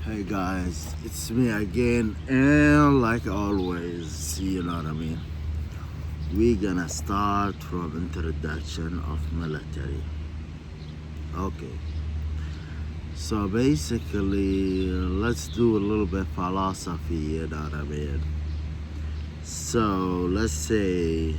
Hey guys, it's me again, and like always, you know what I mean? We're gonna start from introduction of military. Okay, so basically, let's do a little bit philosophy, you know what I mean? So let's say,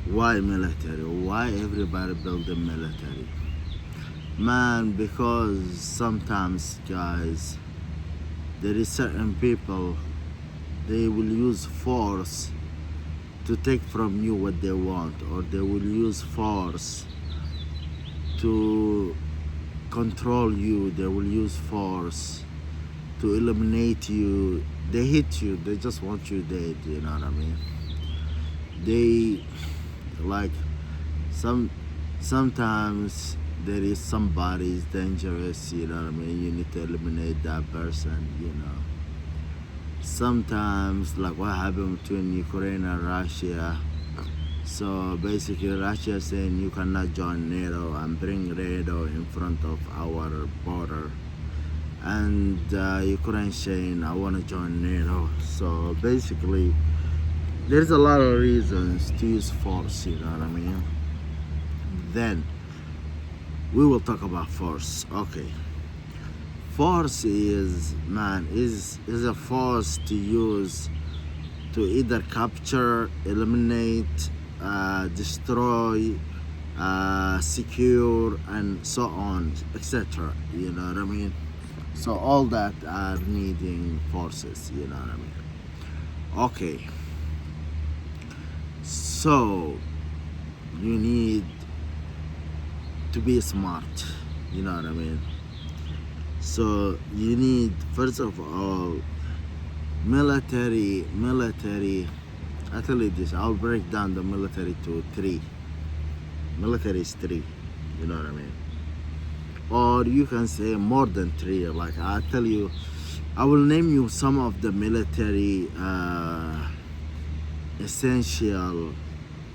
why military? Why everybody build a military? Man, because sometimes, guys, there is certain people they will use force to take from you what they want, or they will use force to control you, they will use force to eliminate you. They hate you, they just want you dead, you know what I mean? They like some sometimes there is somebody is dangerous, you know what I mean? You need to eliminate that person, you know. Sometimes like what happened between Ukraine and Russia. So basically, Russia saying you cannot join NATO and bring NATO in front of our border, and Ukraine saying I want to join NATO. So basically, there's a lot of reasons to use force. You know what I mean? Then we will talk about force. Okay, force is a force to use to either capture, eliminate, destroy, secure, and so on, etc. You know what I mean? So all that are needing forces. You know what I mean? Okay. So you need to be smart. You know what I mean? So you need first of all military. I tell you this, I'll break down the military to three. Military is three, you know what I mean? Or you can say more than three. Like I tell you, I will name you some of the military essential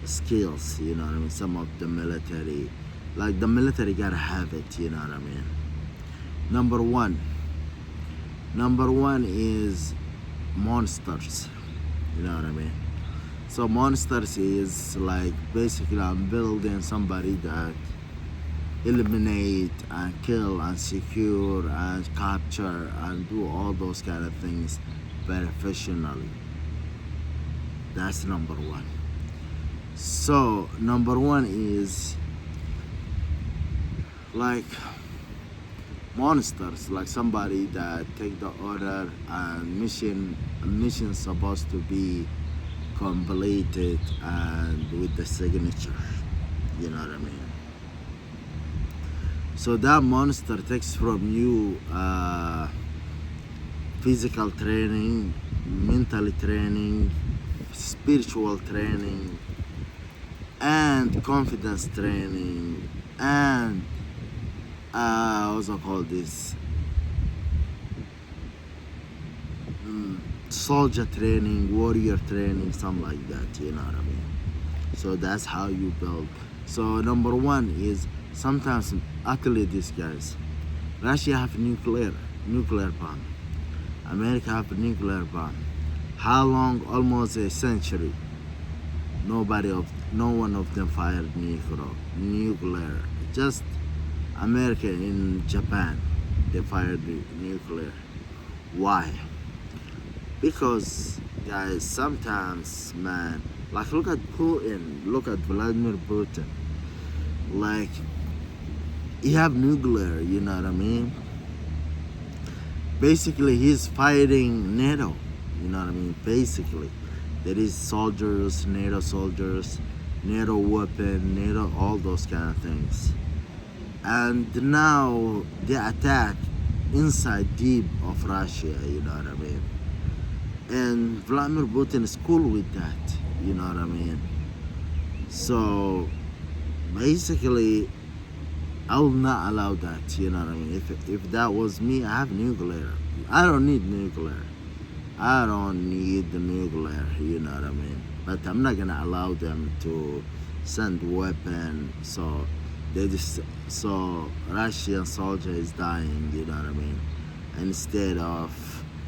skills, you know what I mean? Some of the military, like the military gotta have it, you know what I mean? Number one. Number one is monsters, you know what I mean? So monsters is like basically I'm building somebody that eliminate and kill and secure and capture and do all those kind of things very efficiently. That's number one. So number one is like monsters, like somebody that take the order and mission supposed to be completed and with the signature, you know what I mean? So that monster takes from you physical training, mental training, spiritual training, and confidence training, and what's it called this? Soldier training, warrior training, something like that, you know what I mean? So that's how you build. So number one is sometimes actually these guys, Russia have nuclear bomb. America have a nuclear bomb. How long? Almost a century. No one of them fired nuclear. Just America and Japan, they fired the nuclear. Why? Because guys, sometimes man, like look at Putin, look at Vladimir Putin. Like he have nuclear, you know what I mean? Basically he's fighting NATO, you know what I mean? Basically. There is soldiers, NATO weapon, NATO, all those kind of things. And now they attack inside deep of Russia, you know what I mean? And Vladimir Putin is cool with that, you know what I mean? So basically, I will not allow that, you know what I mean? If that was me, I have nuclear. I don't need nuclear. I don't need the nuclear, you know what I mean? But I'm not gonna allow them to send weapon. So They just so Russian soldier is dying, you know what I mean? Instead of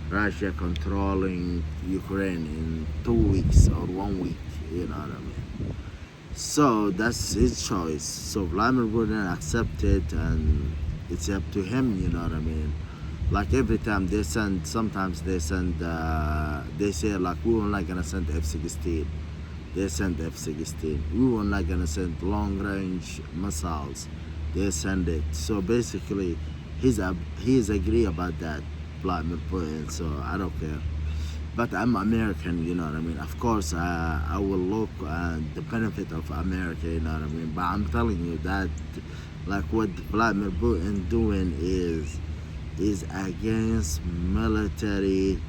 Russia controlling Ukraine in 2 weeks or 1 week, you know what I mean? So that's his choice. So Vladimir Putin accepted, and it's up to him, you know what I mean? Like every time they send, sometimes they send, they say like we were not gonna send F-16. They send F-16. We were not gonna send long-range missiles. They send it. So basically, he's agree about that, Vladimir Putin. So I don't care. But I'm American, you know what I mean. Of course, I will look at the benefit of America, you know what I mean. But I'm telling you that, like what Vladimir Putin doing is against military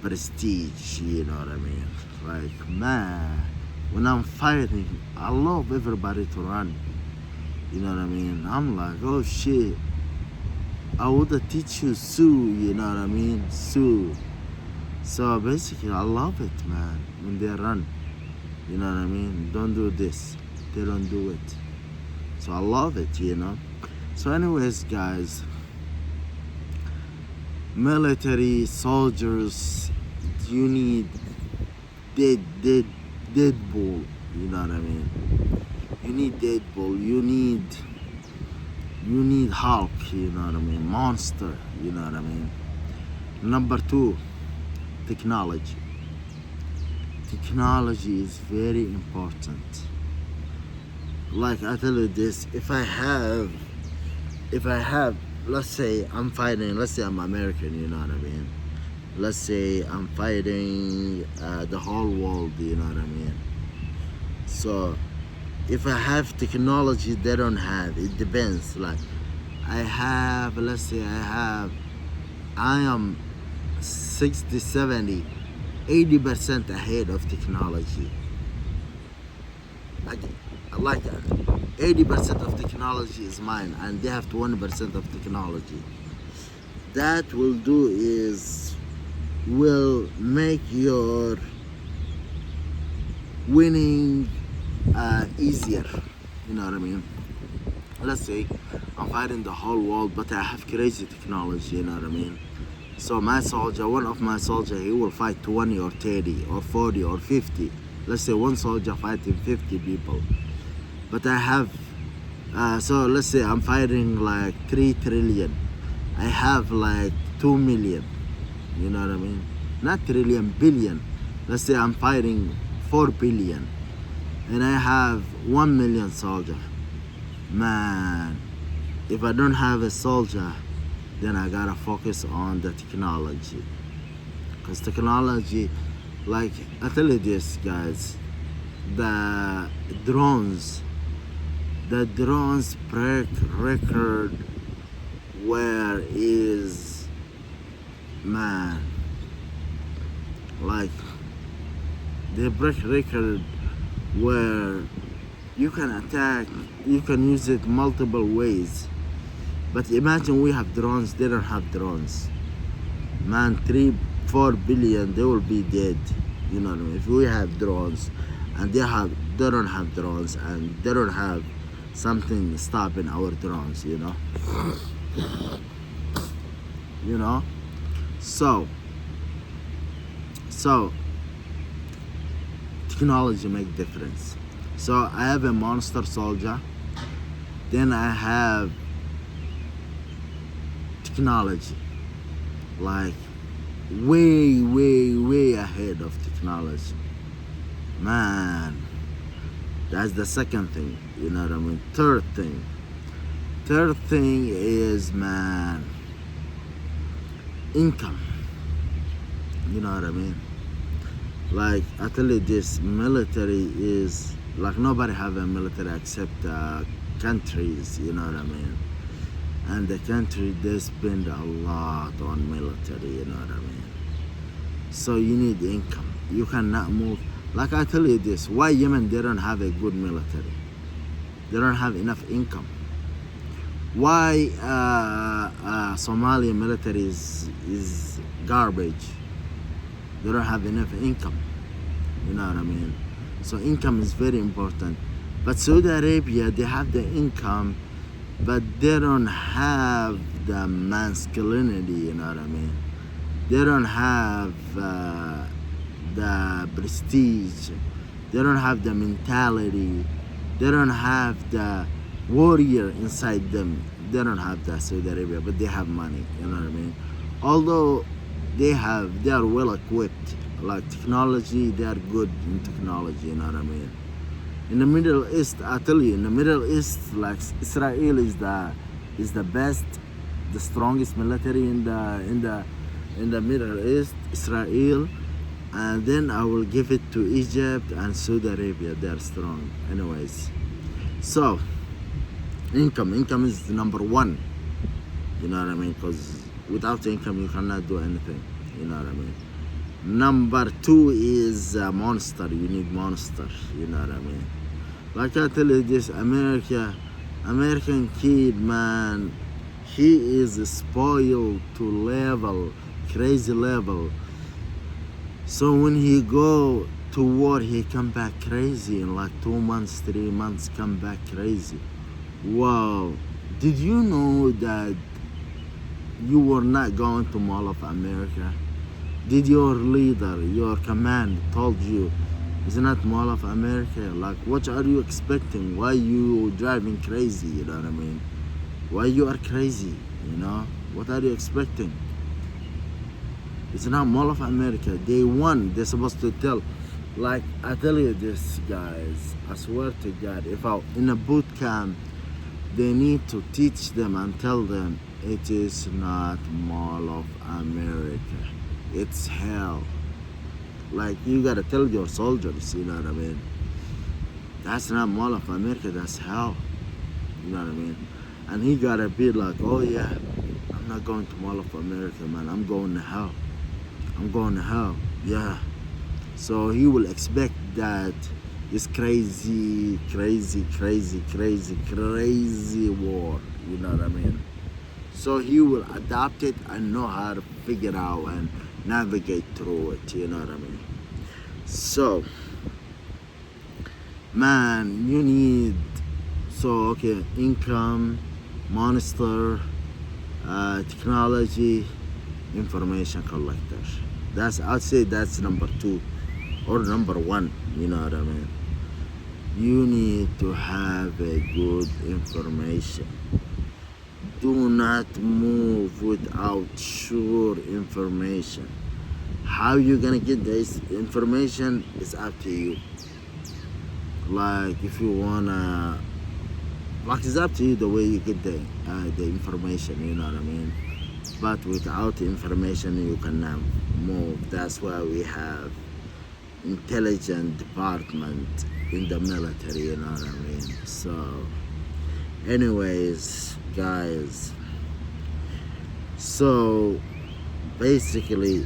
prestige, you know what I mean? Like, man, when I'm fighting, I love everybody to run, you know what I mean? I'm like, oh shit, I would teach you Sue, you know what I mean? Sue. So basically, I love it, man, when they run, you know what I mean? Don't do this, they don't do it. So I love it, you know? So anyways, guys, military soldiers, you need Deadpool, you know what I mean? You need Deadpool, you need Hulk, you know what I mean? Monster, you know what I mean? Number two, technology. Technology is very important. Like I tell you this, if I have, let's say I'm fighting, let's say I'm American, you know what I mean? Let's say I'm fighting the whole world, you know what I mean? So if I have technology they don't have, it depends. Like I have, let's say I am 60, 70, 80% ahead of technology. Like 80% of technology is mine and they have 20% of technology. That will make your winning easier, you know what I mean? Let's say I'm fighting the whole world but I have crazy technology, you know what I mean? So my soldier, one of my soldier, he will fight 20 or 30 or 40 or 50. Let's say one soldier fighting 50 people. But I have, so let's say I'm fighting like 3 trillion. I have like 2 million, you know what I mean? Not trillion, billion. Let's say I'm fighting 4 billion and I have 1 million soldier. Man, if I don't have a soldier, then I gotta focus on the technology. Because technology, like I tell you this, guys, the drones break record where is, man, like they break record where you can attack, you can use it multiple ways. But imagine we have drones, they don't have drones. Man, 3-4 billion, they will be dead. You know what I mean? If we have drones and they don't have drones and they don't have something stopping our drones, you know? You know? So technology make difference. So I have a monster soldier, then I have technology, like way ahead of technology. Man, that's the second thing, you know what I mean? Third thing is, man, income, you know what I mean? Like I tell you this, military is like nobody have a military except countries, you know what I mean? And the country, they spend a lot on military, you know what I mean? So you need income. You cannot move. Like I tell you this, why Yemen, they don't have a good military? They don't have enough income. Why Somalia military is garbage? They don't have enough income, you know what I mean? So income is very important. But Saudi Arabia, they have the income, but they don't have the masculinity, you know what I mean? They don't have the prestige. They don't have the mentality. They don't have the warrior inside them. They don't have that Saudi Arabia, but they have money, you know what I mean? Although they are well equipped, like technology, they are good in technology, you know what I mean? In the Middle East, I tell you, in the Middle East, like Israel is the best, the strongest military in the Middle East, Israel, and then I will give it to Egypt and Saudi Arabia. They are strong, anyways. So, income is the number one. You know what I mean? Because without income, you cannot do anything. You know what I mean? Number two is monster. You need monster. You know what I mean? Like I tell you this, American kid, man, he is spoiled to level, crazy level. So when he go to war, he come back crazy in like 2 months, 3 months, come back crazy. Wow, did you know that you were not going to Mall of America? Did your leader, your command told you it's not Mall of America? Like, what are you expecting? Why you driving crazy, you know what I mean? Why you are crazy, you know? What are you expecting? It's not Mall of America. Day one, they're supposed to tell. Like, I tell you this, guys, I swear to God, if I in a boot camp, they need to teach them and tell them it is not Mall of America. It's hell. Like, you gotta tell your soldiers, you know what I mean? That's not Mall of America, that's hell. You know what I mean? And he gotta be like, oh yeah, I'm not going to Mall of America, man. I'm going to hell. I'm going to hell, yeah. So he will expect that it's crazy war, you know what I mean? So he will adapt it and know how to figure it out and navigate through it, you know what I mean? So, man, you need, okay, income, monster, technology, information collector. I'd say that's number two or number one, you know what I mean? You need to have a good information. Do not move without sure information. How you gonna get this information is up to you. Like, if you wanna, like, it's up to you the way you get the information, you know what I mean? But without information, you cannot move. That's why we have intelligence department in the military, you know what I mean? So, anyways, guys, so basically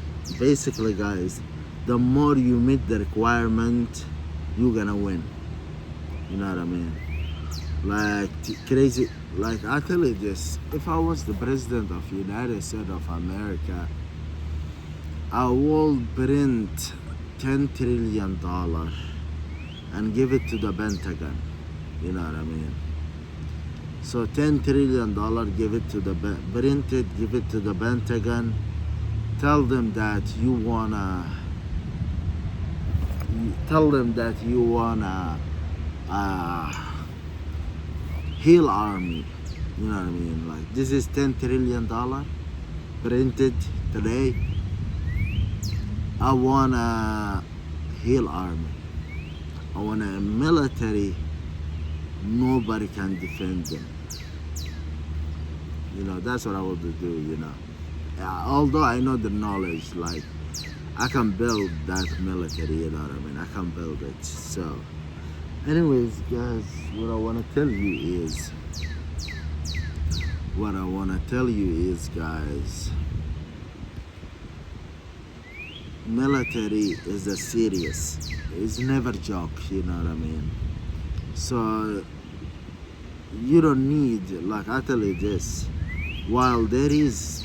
guys, the more you meet the requirement, you're gonna win, you know what I mean? Like, crazy, like, I tell you this, if I was the president of United States of America, I will print $10 trillion and give it to the Pentagon, you know what I mean? So $10 trillion, give it to the printed, give it to the Pentagon. Tell them that you wanna heal army. You know what I mean? Like, this is $10 trillion printed today. I wanna heal army. I want a military. Nobody can defend them. You know, that's what I want to do, you know. Although I know the knowledge, like, I can build that military, you know what I mean? I can build it. So, anyways, guys, what I want to tell you is, guys, military is a serious. It's never joke, you know what I mean? So, you don't need, like, I tell you this, while there is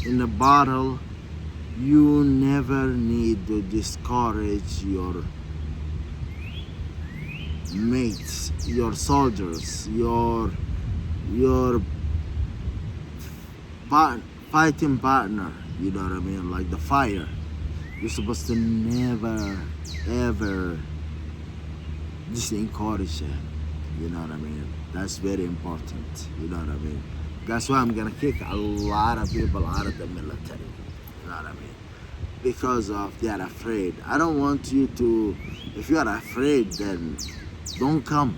in a battle, you never need to discourage mates, your soldiers, your fighting partner, you know what I mean, like the fire. You're supposed to never ever just encourage it. You know what I mean? That's very important. You know what I mean? That's why I'm gonna kick a lot of people out of the military. You know what I mean? Because of they're afraid. I don't want you to. If you are afraid, then don't come.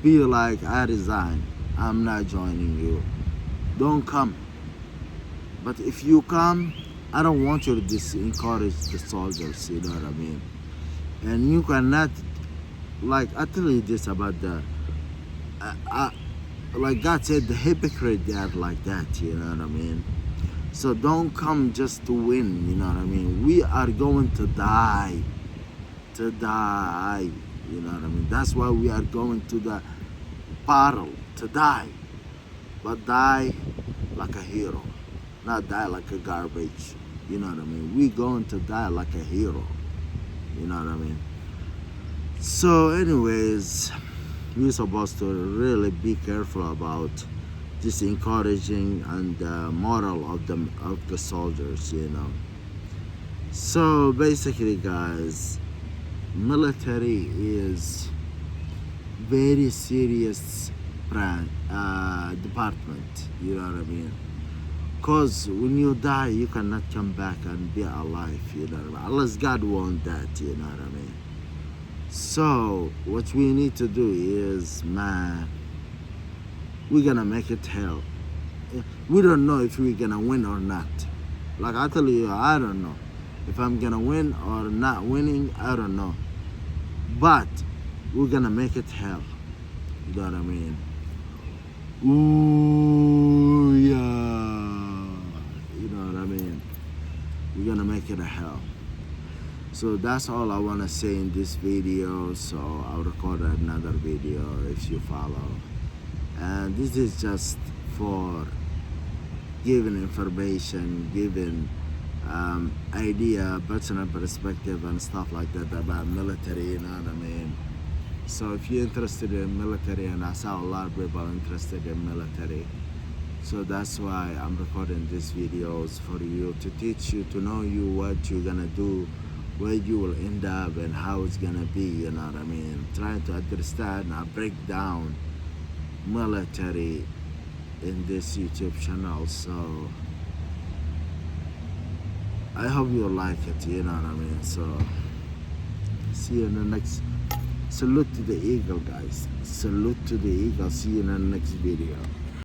Be like, I resign. I'm not joining you. Don't come. But if you come, I don't want you to encourage the soldiers. You know what I mean? And you cannot, like, I tell you this about the. Like God said, the hypocrite, they are like that. You know what I mean? So don't come just to win. You know what I mean? We are going to die. To die. You know what I mean? That's why we are going to the battle, to die. But die like a hero, not die like a garbage. You know what I mean? We going to die like a hero. You know what I mean? So anyways, we're supposed to really be careful about just encouraging and moral of the soldiers, you know. So basically, guys, military is very serious department. You know what I mean? Cause when you die, you cannot come back and be alive. You know what I mean? Unless God wants that. You know what I mean? So what we need to do is, man, we're gonna make it hell. We don't know if we're gonna win or not. Like I tell you, I don't know if I'm gonna win or not winning. I don't know, but we're gonna make it hell. You know what I mean? Ooh, yeah. You know what I mean? We're gonna make it a hell. So that's all I want to say in this video. So I'll record another video if you follow. And this is just for giving information, giving idea, personal perspective and stuff like that about military, you know what I mean? So if you're interested in military, and I saw a lot of people interested in military, so that's why I'm recording these videos for you, to teach you, to know you what you're gonna do, where you will end up and how it's gonna be, you know what I mean? Trying to understand and break down military in this YouTube channel. So I hope you like it, you know what I mean? So see you in the next. Salute to the eagle, guys. Salute to the eagle. See you in the next video.